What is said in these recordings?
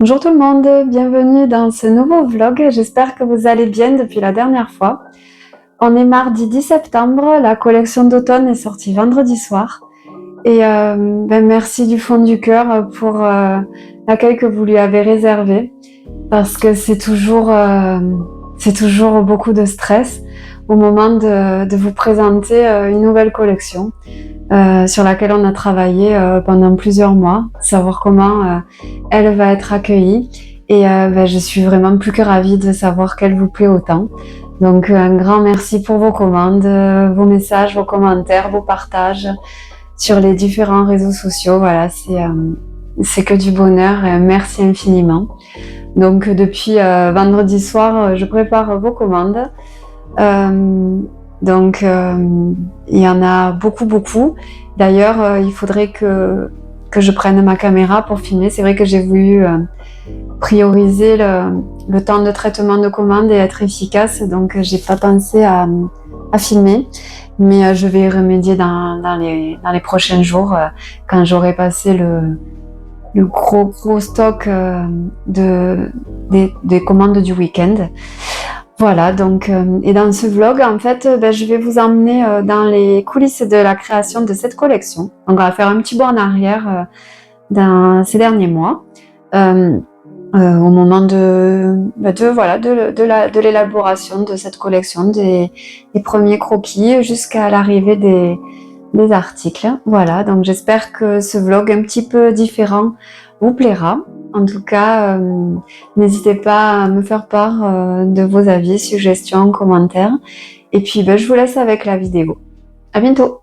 Bonjour tout le monde, bienvenue dans ce nouveau vlog. J'espère que vous allez bien depuis la dernière fois. On est mardi 10 septembre, la collection d'automne est sortie vendredi soir. Et merci du fond du cœur pour l'accueil que vous lui avez réservé, parce que c'est toujours beaucoup de stress au moment de vous présenter une nouvelle collection sur laquelle on a travaillé pendant plusieurs mois, savoir comment elle va être accueillie. Et je suis vraiment plus que ravie de savoir qu'elle vous plaît autant. Donc un grand merci pour vos commandes, vos messages, vos commentaires, vos partages sur les différents réseaux sociaux. Voilà, c'est que du bonheur et merci infiniment. Donc depuis vendredi soir, je prépare vos commandes. Euh, il y en a beaucoup. D'ailleurs, il faudrait que je prenne ma caméra pour filmer. C'est vrai que j'ai voulu prioriser le temps de traitement de commande et être efficace, donc j'ai pas pensé à filmer. Mais je vais y remédier dans les prochains jours, quand j'aurai passé le gros stock des commandes du week-end. Voilà, donc, et dans ce vlog, en fait, je vais vous emmener dans les coulisses de la création de cette collection. Donc, on va faire un petit bond en arrière dans ces derniers mois, au moment de l'élaboration de cette collection, des premiers croquis jusqu'à l'arrivée des articles. Voilà, donc j'espère que ce vlog un petit peu différent vous plaira. En tout cas, n'hésitez pas à me faire part de vos avis, suggestions, commentaires. Et puis, je vous laisse avec la vidéo. À bientôt!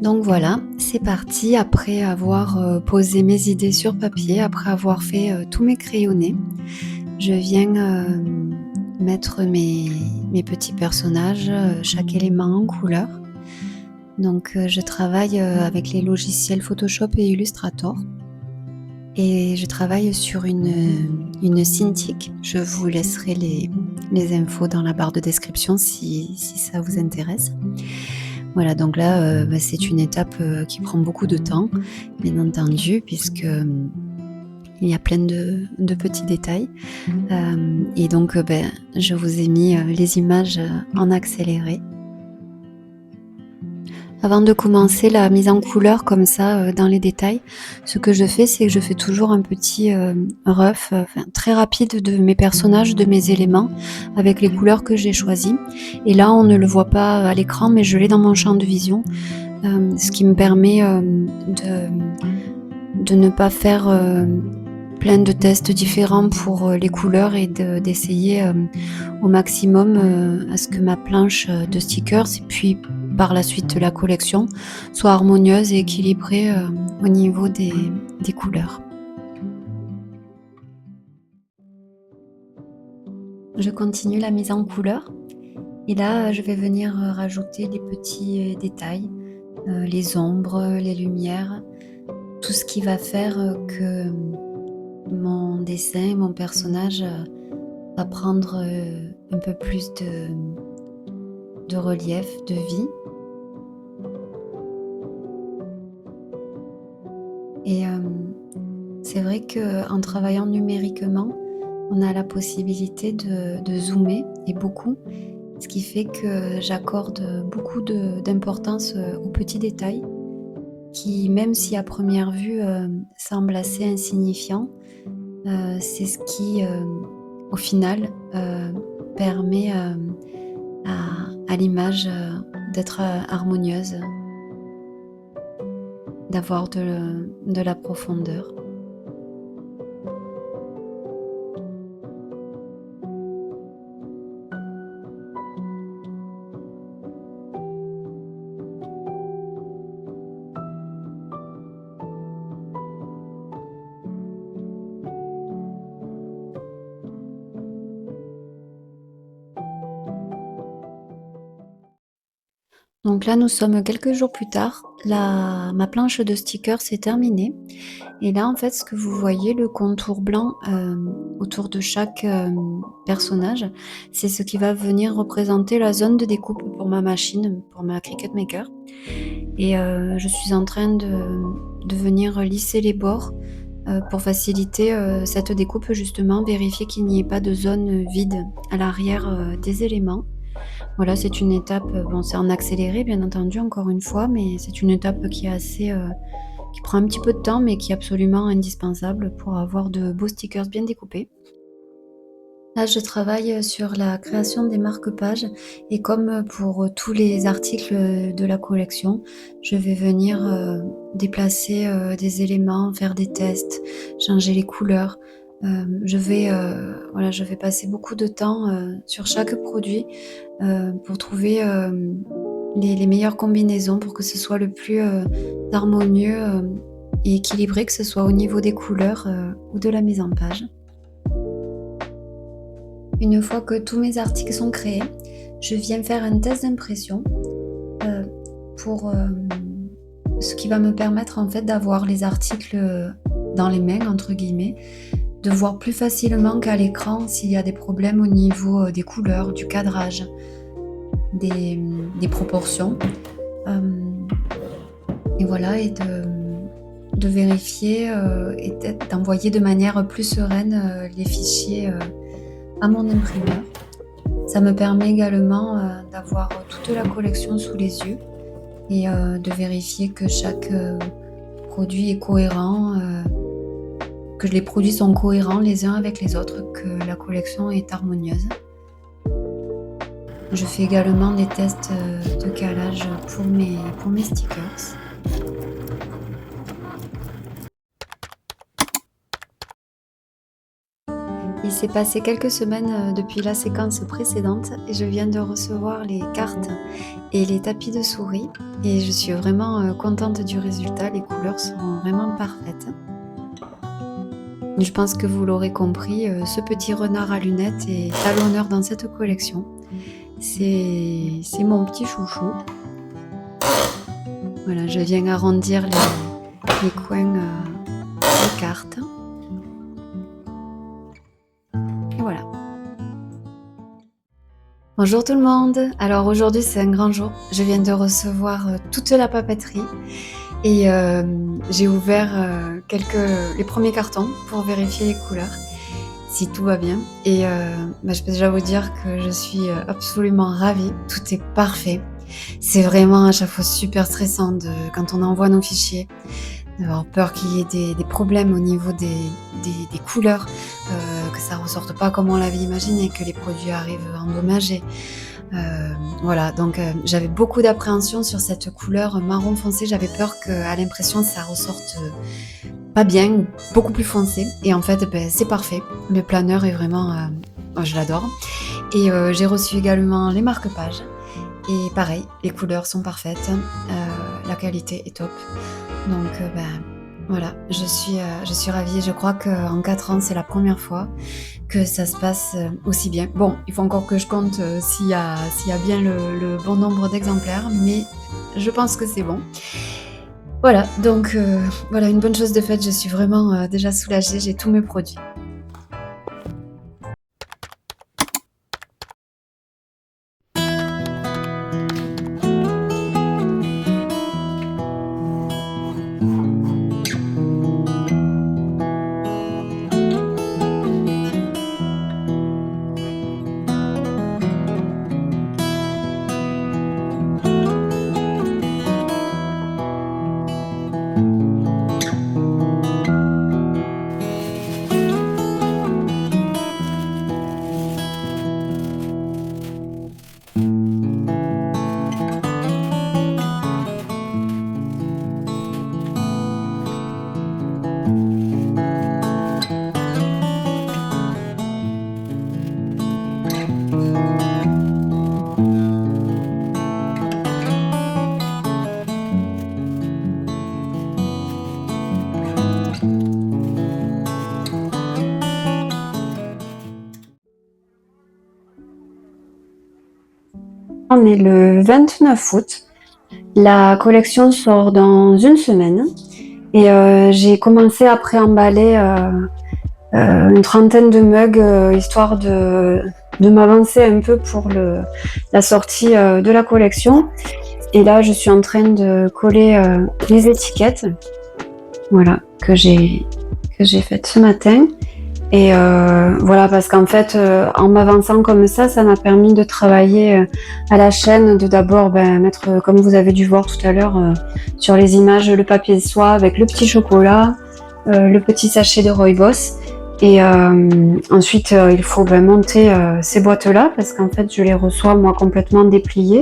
Donc voilà, c'est parti après avoir posé mes idées sur papier, après avoir fait tous mes crayonnés. Je viens mettre mes petits personnages, chaque élément en couleur. Donc je travaille avec les logiciels Photoshop et Illustrator. Et je travaille sur une Cintiq. Je vous laisserai les infos dans la barre de description si ça vous intéresse. Voilà, donc là, c'est une étape qui prend beaucoup de temps, bien entendu, puisque il y a plein de petits détails. Et donc, je vous ai mis les images en accéléré. Avant de commencer la mise en couleur comme ça dans les détails, ce que je fais, c'est que je fais toujours un petit rough très rapide de mes personnages, de mes éléments, avec les couleurs que j'ai choisies. Et là, on ne le voit pas à l'écran, mais je l'ai dans mon champ de vision, ce qui me permet de ne pas faire plein de tests différents pour les couleurs et d'essayer au maximum à ce que ma planche de stickers et puis par la suite la collection soit harmonieuse et équilibrée au niveau des couleurs. Je continue la mise en couleur et là je vais venir rajouter les petits détails, les ombres, les lumières, tout ce qui va faire que mon dessin, mon personnage va prendre un peu plus de relief, de vie. Et c'est vrai qu'en travaillant numériquement, on a la possibilité de zoomer et beaucoup, ce qui fait que j'accorde beaucoup d'importance aux petits détails qui, même si à première vue semble assez insignifiant, c'est ce qui, au final, permet à l'image d'être harmonieuse, d'avoir de la profondeur. Donc là, nous sommes quelques jours plus tard. Ma planche de stickers est terminée. Et là, en fait, ce que vous voyez, le contour blanc autour de chaque personnage, c'est ce qui va venir représenter la zone de découpe pour ma machine, pour ma Cricut Maker. Et je suis en train de venir lisser les bords pour faciliter, cette découpe justement, vérifier qu'il n'y ait pas de zone vide à l'arrière, des éléments. Voilà, c'est une étape, bon, c'est en accéléré bien entendu encore une fois, mais c'est une étape qui est assez, qui prend un petit peu de temps, mais qui est absolument indispensable pour avoir de beaux stickers bien découpés. Là, je travaille sur la création des marque-pages et comme pour tous les articles de la collection, je vais venir, déplacer, des éléments, faire des tests, changer les couleurs. Voilà, je vais passer beaucoup de temps, sur chaque produit, pour trouver, les meilleures combinaisons pour que ce soit le plus, harmonieux, et équilibré, que ce soit au niveau des couleurs, ou de la mise en page. Une fois que tous mes articles sont créés, je viens faire un test d'impression, heu, pour, ce qui va me permettre en fait d'avoir les articles, «dans les mains» entre guillemets, de voir plus facilement qu'à l'écran s'il y a des problèmes au niveau, des couleurs, du cadrage, des proportions, hem et voilà et de vérifier, et d'envoyer de manière plus sereine, les fichiers, à mon imprimeur. Ça me permet également, d'avoir toute la collection sous les yeux et de vérifier que chaque, produit est cohérent, que les produits sont cohérents les uns avec les autres, que la collection est harmonieuse. Je fais également des tests, de calage pour mes stickers. Il s'est passé quelques semaines, depuis la séquence précédente et je viens de recevoir les cartes et les tapis de souris et je suis vraiment, contente du résultat. Les couleurs sont vraiment parfaites. Je pense que vous l'aurez compris, ce petit renard à lunettes est à l'honneur dans cette collection. C'est mon petit chouchou. Voilà, je viens arrondir les coins, des cartes. Et voilà. Bonjour tout le monde! Alors aujourd'hui c'est un grand jour. Je viens de recevoir, toute la papeterie et j'ai ouvert, les premiers cartons pour vérifier les couleurs, si tout va bien et je peux déjà vous dire que je suis, absolument ravie. Tout est parfait. C'est vraiment à chaque fois super stressant quand on envoie nos fichiers, d'avoir peur qu'il y ait des problèmes au niveau des couleurs, que ça ressorte pas comme on l'avait imaginé, que les produits arrivent endommagés. Voilà, donc j'avais beaucoup d'appréhension sur cette couleur marron foncé. J'avais peur qu'à l'impression ça ressorte, pas bien ou beaucoup plus foncé et en fait, c'est parfait. Le planeur est vraiment, je l'adore et j'ai reçu également les marque-pages et pareil, les couleurs sont parfaites, la qualité est top. Donc voilà, je suis ravie et je crois qu'en 4 ans, c'est la première fois que ça se passe, aussi bien. Bon, il faut encore que je compte, s'il y a bien le bon nombre d'exemplaires, mais je pense que c'est bon. Voilà, donc voilà, une bonne chose de faite, je suis vraiment, déjà soulagée, j'ai tous mes produits. On est le 29 août. La collection sort dans une semaine et j'ai commencé à pré-emballer une trentaine de mugs histoire de m'avancer un peu pour la sortie de la collection. Et là, je suis en train de coller les étiquettes, voilà, que j'ai que j'ai faites ce matin. Et voilà, parce qu'en fait, en m'avançant comme ça m'a permis de travailler à la chaîne, de d'abord mettre, comme vous avez dû voir tout à l'heure sur les images, le papier de soie avec le petit chocolat, le petit sachet de Rooibos. Et ensuite, il faut monter ces boîtes-là, parce qu'en fait, je les reçois moi complètement dépliées.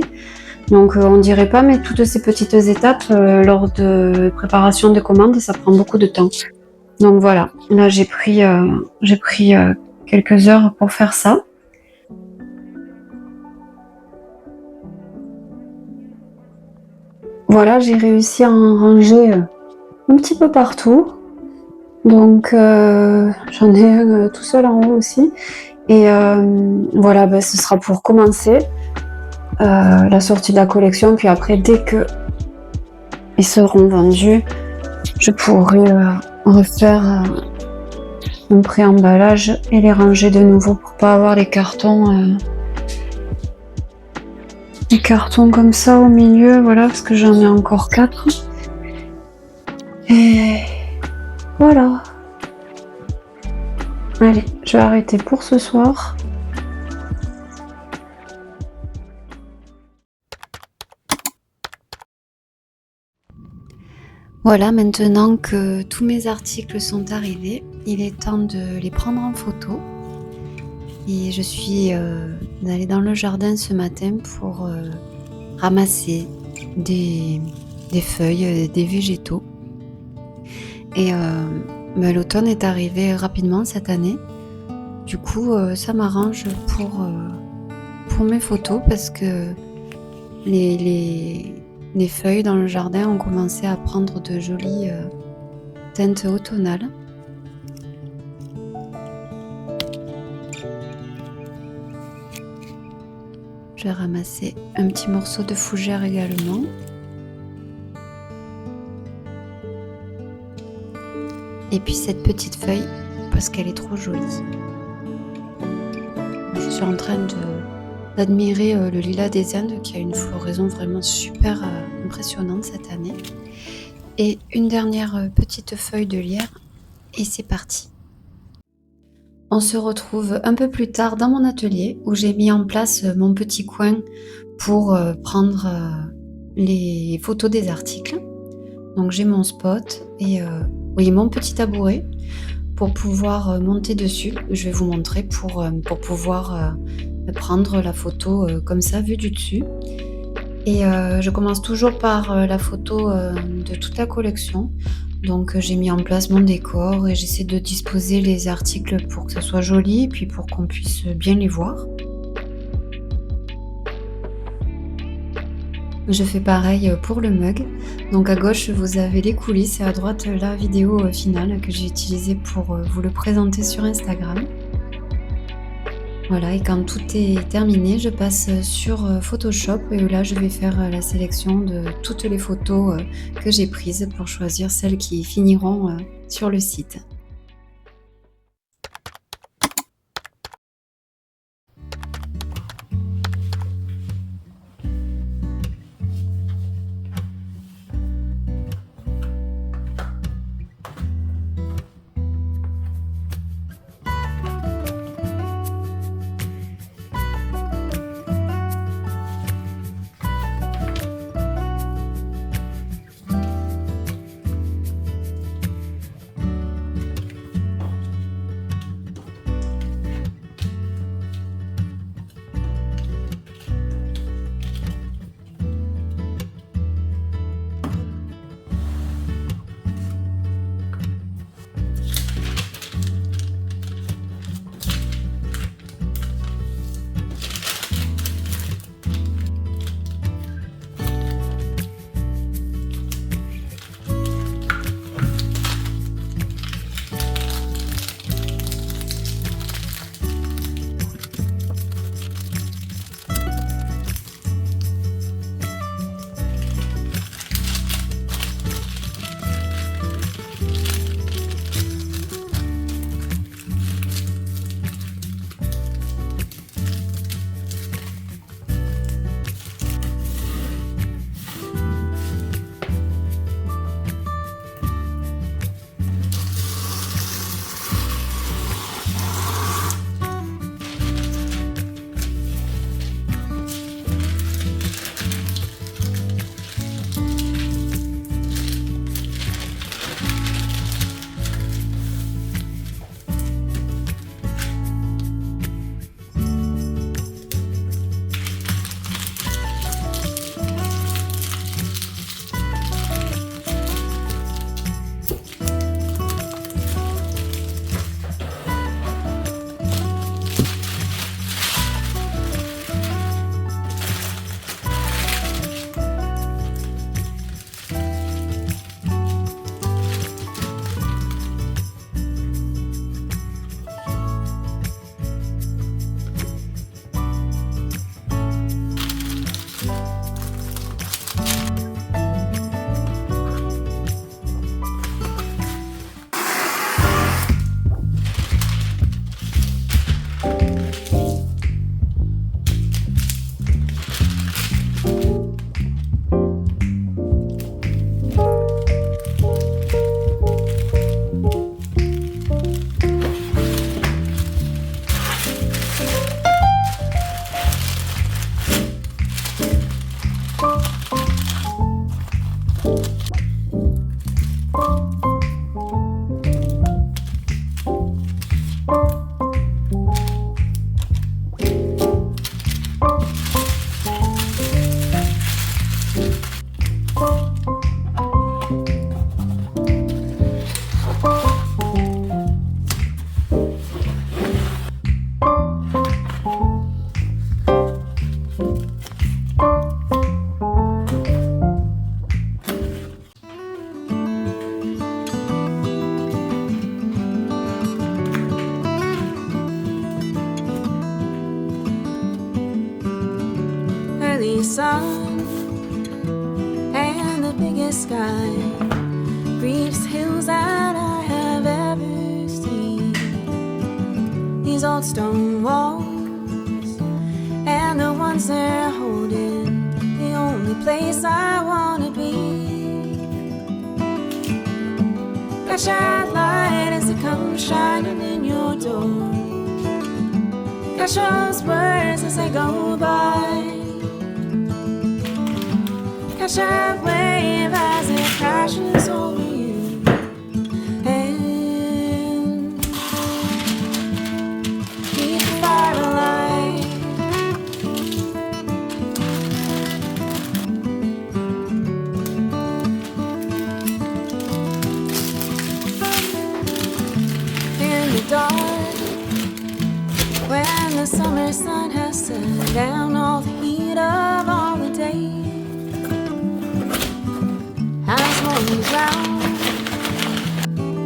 Donc on dirait pas, mais toutes ces petites étapes lors de préparation de commandes, ça prend beaucoup de temps. Donc voilà, là j'ai pris quelques heures pour faire ça. Voilà, j'ai réussi à en ranger un petit peu partout. Donc j'en ai un tout seul en haut aussi. Et voilà, ce sera pour commencer la sortie de la collection. Puis après, dès que ils seront vendus, je pourrai refaire un pré-emballage et les ranger de nouveau pour pas avoir les cartons comme ça au milieu, voilà, parce que j'en ai encore 4. Et voilà. Allez, je vais arrêter pour ce soir. Voilà, maintenant que tous mes articles sont arrivés, il est temps de les prendre en photo. Et je suis allée dans le jardin ce matin pour ramasser des feuilles, des végétaux. Et l'automne est arrivé rapidement cette année. Du coup, ça m'arrange pour mes photos parce que les feuilles dans le jardin ont commencé à prendre de jolies teintes automnales. Je vais ramasser un petit morceau de fougère également. Et puis cette petite feuille parce qu'elle est trop jolie. Je suis en train d'admirer le lilas des Indes qui a une floraison vraiment super impressionnante cette année. Et une dernière petite feuille de lierre et c'est parti. On se retrouve un peu plus tard dans mon atelier où j'ai mis en place mon petit coin pour prendre les photos des articles. Donc j'ai mon spot et mon petit tabouret pour pouvoir monter dessus. Je vais vous montrer pour pouvoir prendre la photo comme ça, vue du dessus. Et je commence toujours par la photo de toute la collection. Donc j'ai mis en place mon décor et j'essaie de disposer les articles pour que ça soit joli et puis pour qu'on puisse bien les voir. Je fais pareil pour le mug. Donc à gauche vous avez les coulisses et à droite la vidéo finale que j'ai utilisée pour vous le présenter sur Instagram. Voilà, et quand tout est terminé, je passe sur Photoshop et là je vais faire la sélection de toutes les photos que j'ai prises pour choisir celles qui finiront sur le site. biggest sun and the biggest sky reach hills that I have ever seen. These old stone walls and the ones they're holding, the only place I wanna be. Catch that light as it comes shining in your door. Catch those words as they go by. Catch that wave as it crashes over you. And keep the fire alive. In the dark, when the summer sun has set down all the heat of all the day, as on the ground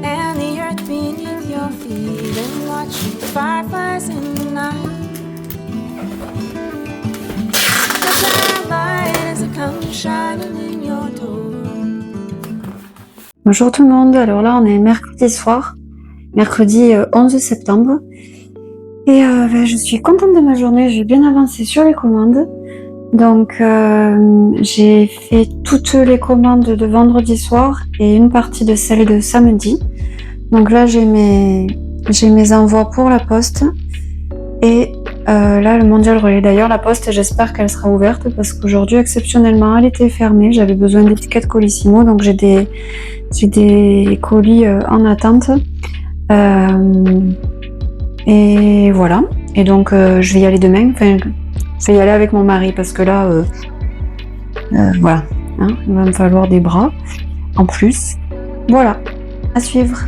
and the earth beneath your feet, and watching the fireflies in the night. Catch that light as it comes shining in your door. Bonjour tout le monde, alors là on est mercredi soir, mercredi 11 septembre. Et je suis contente de ma journée, j'ai bien avancé sur les commandes. Donc j'ai fait toutes les commandes de vendredi soir et une partie de celle de samedi. Donc là j'ai mes envois pour la poste. Et là le Mondial Relais, d'ailleurs la poste j'espère qu'elle sera ouverte parce qu'aujourd'hui exceptionnellement elle était fermée. J'avais besoin d'étiquettes Colissimo, donc j'ai des colis en attente. Et voilà. Et donc je vais y aller demain. Enfin, je vais y aller avec mon mari parce que là, voilà, hein, il va me falloir des bras en plus. Voilà, à suivre.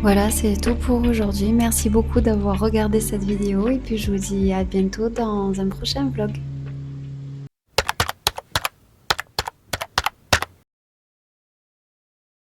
Voilà, c'est tout pour aujourd'hui. Merci beaucoup d'avoir regardé cette vidéo et puis je vous dis à bientôt dans un prochain vlog.